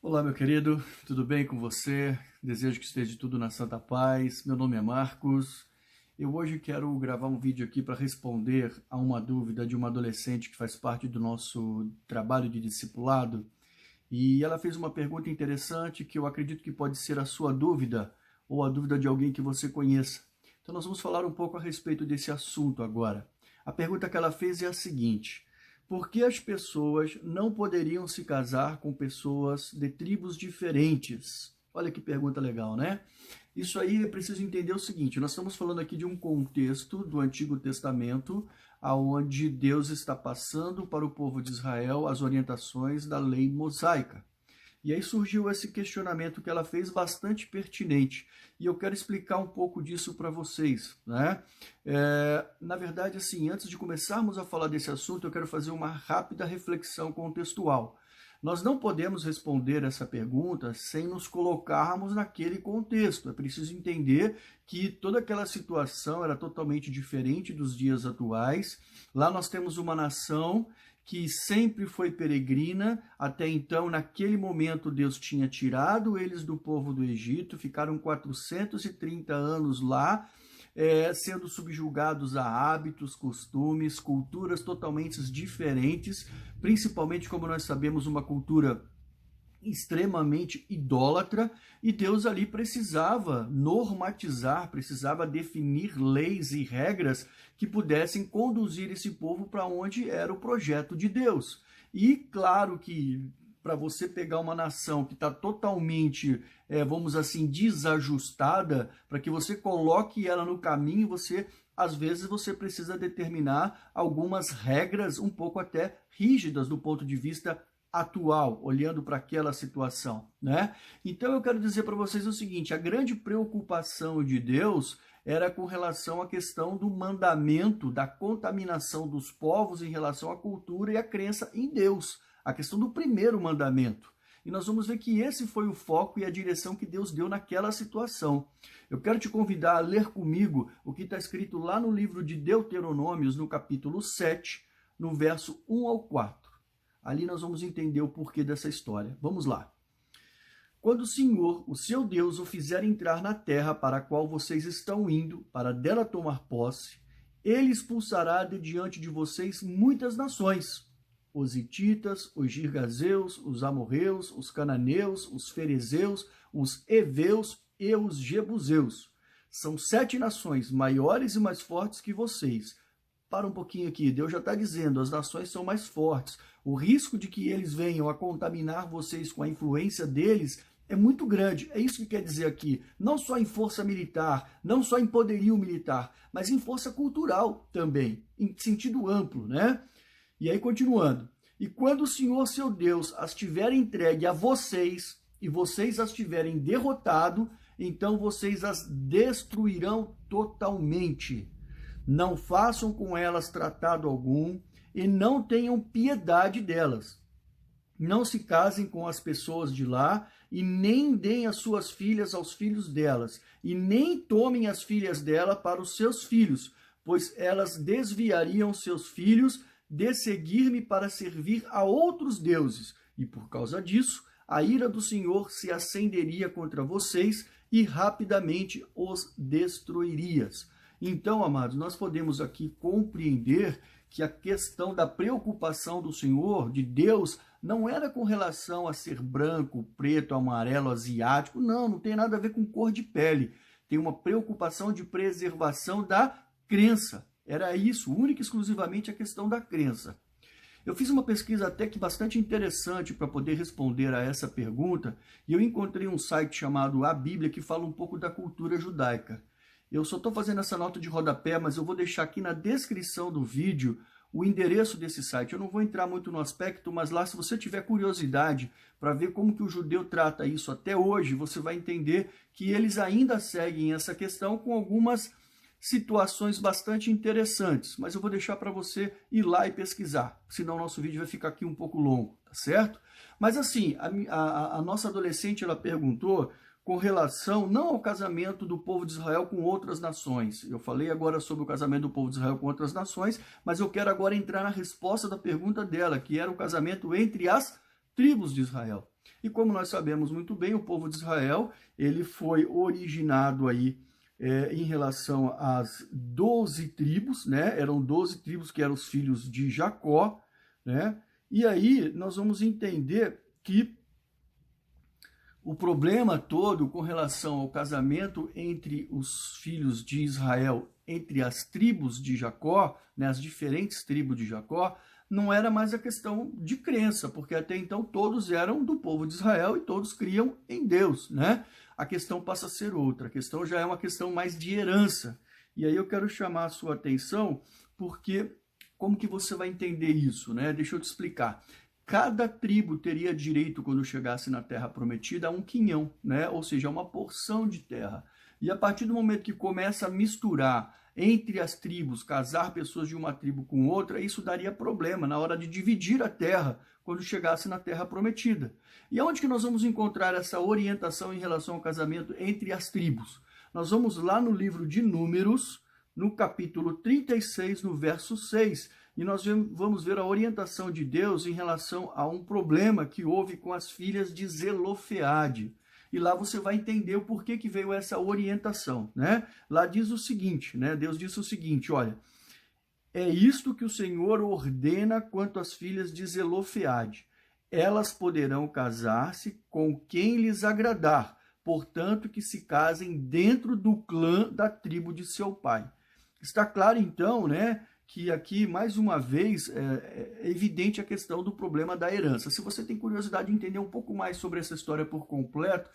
Olá, meu querido, tudo bem com você? Desejo que esteja tudo na santa paz. Meu nome é Marcos. Eu hoje quero gravar um vídeo aqui para responder a uma dúvida de uma adolescente que faz parte do nosso trabalho de discipulado. E ela fez uma pergunta interessante que eu acredito que pode ser a sua dúvida ou a dúvida de alguém que você conheça. Então nós vamos falar um pouco a respeito desse assunto agora. A pergunta que ela fez é a seguinte: por que as pessoas não poderiam se casar com pessoas de tribos diferentes? Olha que pergunta legal, né? Isso aí é preciso entender o seguinte: nós estamos falando aqui de um contexto do Antigo Testamento, aonde Deus está passando para o povo de Israel as orientações da lei mosaica. E aí surgiu esse questionamento que ela fez bastante pertinente. E eu quero explicar um pouco disso para vocês, né? Na verdade, assim, antes de começarmos a falar desse assunto, eu quero fazer uma rápida reflexão contextual. Nós não podemos responder essa pergunta sem nos colocarmos naquele contexto. É preciso entender que toda aquela situação era totalmente diferente dos dias atuais. Lá nós temos uma nação que sempre foi peregrina. Até então, naquele momento, Deus tinha tirado eles do povo do Egito, ficaram 430 anos lá, sendo subjugados a hábitos, costumes, culturas totalmente diferentes, principalmente, como nós sabemos, uma cultura extremamente idólatra, e Deus ali precisava normatizar, precisava definir leis e regras que pudessem conduzir esse povo para onde era o projeto de Deus. E claro que para você pegar uma nação que está totalmente, vamos assim, desajustada, para que você coloque ela no caminho, às vezes você precisa determinar algumas regras um pouco até rígidas do ponto de vista atual, olhando para aquela situação, né? Então eu quero dizer para vocês o seguinte: a grande preocupação de Deus era com relação à questão do mandamento, da contaminação dos povos em relação à cultura e à crença em Deus, a questão do primeiro mandamento. E nós vamos ver que esse foi o foco e a direção que Deus deu naquela situação. Eu quero te convidar a ler comigo o que está escrito lá no livro de Deuteronômios, no capítulo 7, no verso 1 ao 4. Ali nós vamos entender o porquê dessa história. Vamos lá. Quando o Senhor, o seu Deus, o fizer entrar na terra para a qual vocês estão indo, para dela tomar posse, ele expulsará de diante de vocês muitas nações: os hititas, os girgazeus, os amorreus, os cananeus, os ferezeus, os heveus e os jebuseus. São 7 nações maiores e mais fortes que vocês. Para um pouquinho aqui, Deus já está dizendo, as nações são mais fortes. O risco de que eles venham a contaminar vocês com a influência deles é muito grande. É isso que quer dizer aqui. Não só em força militar, não só em poderio militar, mas em força cultural também, em sentido amplo, né? E aí, continuando. E quando o Senhor, seu Deus, as tiver entregue a vocês, e vocês as tiverem derrotado, então vocês as destruirão totalmente. Não façam com elas tratado algum e não tenham piedade delas. Não se casem com as pessoas de lá e nem deem as suas filhas aos filhos delas, e nem tomem as filhas dela para os seus filhos, pois elas desviariam seus filhos de seguir-me para servir a outros deuses, e por causa disso a ira do Senhor se acenderia contra vocês e rapidamente os destruirias. Então, amados, nós podemos aqui compreender que a questão da preocupação do Senhor, de Deus, não era com relação a ser branco, preto, amarelo, asiático. Não tem nada a ver com cor de pele. Tem uma preocupação de preservação da crença. Era isso, única e exclusivamente a questão da crença. Eu fiz uma pesquisa até que bastante interessante para poder responder a essa pergunta, e eu encontrei um site chamado A Bíblia que fala um pouco da cultura judaica. Eu só estou fazendo essa nota de rodapé, mas eu vou deixar aqui na descrição do vídeo o endereço desse site. Eu não vou entrar muito no aspecto, mas lá, se você tiver curiosidade para ver como que o judeu trata isso até hoje, você vai entender que eles ainda seguem essa questão com algumas situações bastante interessantes. Mas eu vou deixar para você ir lá e pesquisar, senão o nosso vídeo vai ficar aqui um pouco longo, tá certo? Mas assim, a nossa adolescente, ela perguntou com relação não ao casamento do povo de Israel com outras nações. Eu falei agora sobre o casamento do povo de Israel com outras nações, mas eu quero agora entrar na resposta da pergunta dela, que era o casamento entre as tribos de Israel. E como nós sabemos muito bem, o povo de Israel, ele foi originado aí em relação às 12 tribos, né? Eram 12 tribos que eram os filhos de Jacó, né? E aí nós vamos entender que o problema todo com relação ao casamento entre os filhos de Israel, entre as tribos de Jacó, né, as diferentes tribos de Jacó, não era mais a questão de crença, porque até então todos eram do povo de Israel e todos criam em Deus, né? A questão passa a ser outra, a questão já é uma questão mais de herança. E aí eu quero chamar a sua atenção, porque como que você vai entender isso, né? Deixa eu te explicar. Cada tribo teria direito, quando chegasse na terra prometida, a um quinhão, né? Ou seja, uma porção de terra. E a partir do momento que começa a misturar entre as tribos, casar pessoas de uma tribo com outra, isso daria problema na hora de dividir a terra, quando chegasse na terra prometida. E aonde que nós vamos encontrar essa orientação em relação ao casamento entre as tribos? Nós vamos lá no livro de Números, no capítulo 36, no verso 6, e nós vamos ver a orientação de Deus em relação a um problema que houve com as filhas de Zelofeade. E lá você vai entender o porquê que veio essa orientação, né? Lá diz o seguinte, né? Deus disse o seguinte, olha, é isto que o Senhor ordena quanto às filhas de Zelofeade. Elas poderão casar-se com quem lhes agradar, portanto que se casem dentro do clã da tribo de seu pai. Está claro então, né, que aqui, mais uma vez, é evidente a questão do problema da herança. Se você tem curiosidade de entender um pouco mais sobre essa história por completo,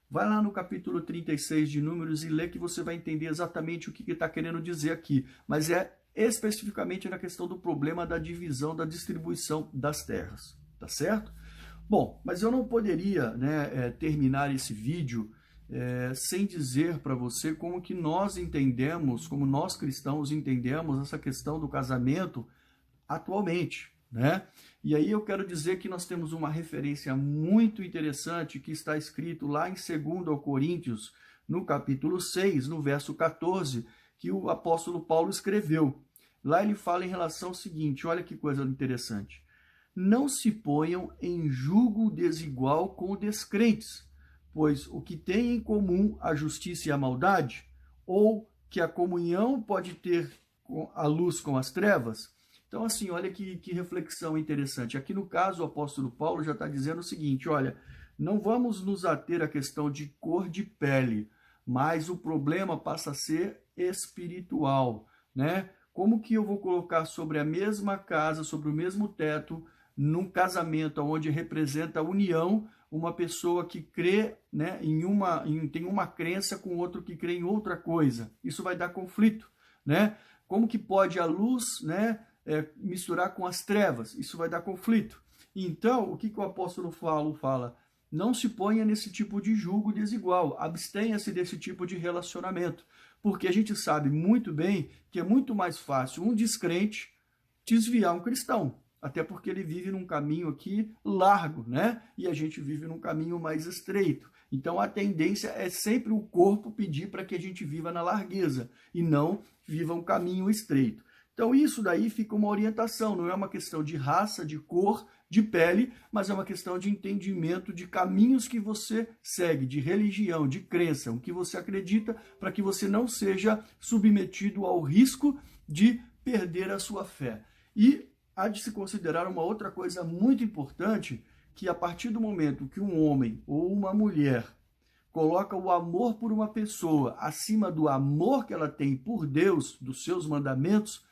vai lá no capítulo 36 de Números e lê que você vai entender exatamente o que está querendo dizer aqui. Mas é especificamente na questão do problema da divisão, da distribuição das terras. Tá certo? Bom, mas eu não poderia, né, terminar esse vídeo sem dizer para você como que nós entendemos, como nós cristãos entendemos essa questão do casamento atualmente, né? E aí eu quero dizer que nós temos uma referência muito interessante que está escrito lá em 2 Coríntios, no capítulo 6, no verso 14, que o apóstolo Paulo escreveu. Lá ele fala em relação ao seguinte, olha que coisa interessante. Não se ponham em julgo desigual com os descrentes, pois o que tem em comum a justiça e a maldade, ou que a comunhão pode ter a luz com as trevas? Então, assim, olha que reflexão interessante. Aqui no caso, o apóstolo Paulo já está dizendo o seguinte, olha, não vamos nos ater à questão de cor de pele, mas o problema passa a ser espiritual, né? Como que eu vou colocar sobre a mesma casa, sobre o mesmo teto, num casamento onde representa a união, uma pessoa que crê, né, tem uma crença com outro que crê em outra coisa? Isso vai dar conflito, né? Como que pode a luz, né, misturar com as trevas? Isso vai dar conflito. Então, o que o apóstolo Paulo fala? Não se ponha nesse tipo de julgo desigual, abstenha-se desse tipo de relacionamento, porque a gente sabe muito bem que é muito mais fácil um descrente desviar um cristão, até porque ele vive num caminho aqui largo, né? E a gente vive num caminho mais estreito. Então a tendência é sempre o corpo pedir para que a gente viva na largueza e não viva um caminho estreito. Então isso daí fica uma orientação, não é uma questão de raça, de cor, de pele, mas é uma questão de entendimento de caminhos que você segue, de religião, de crença, o que você acredita, para que você não seja submetido ao risco de perder a sua fé. E há de se considerar uma outra coisa muito importante, que a partir do momento que um homem ou uma mulher coloca o amor por uma pessoa acima do amor que ela tem por Deus, dos seus mandamentos,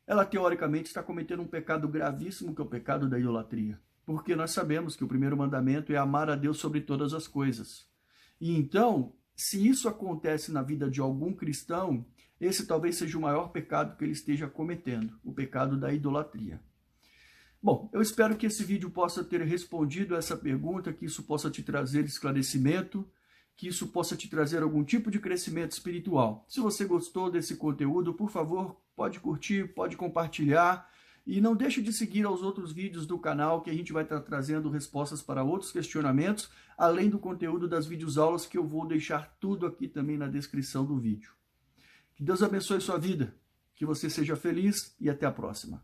ela teoricamente está cometendo um pecado gravíssimo, que é o pecado da idolatria. Porque nós sabemos que o primeiro mandamento é amar a Deus sobre todas as coisas. E então, se isso acontece na vida de algum cristão, esse talvez seja o maior pecado que ele esteja cometendo, o pecado da idolatria. Bom, eu espero que esse vídeo possa ter respondido a essa pergunta, que isso possa te trazer esclarecimento, que isso possa te trazer algum tipo de crescimento espiritual. Se você gostou desse conteúdo, por favor, pode curtir, pode compartilhar e não deixe de seguir aos outros vídeos do canal, que a gente vai estar trazendo respostas para outros questionamentos, além do conteúdo das videoaulas, que eu vou deixar tudo aqui também na descrição do vídeo. Que Deus abençoe sua vida, que você seja feliz e até a próxima.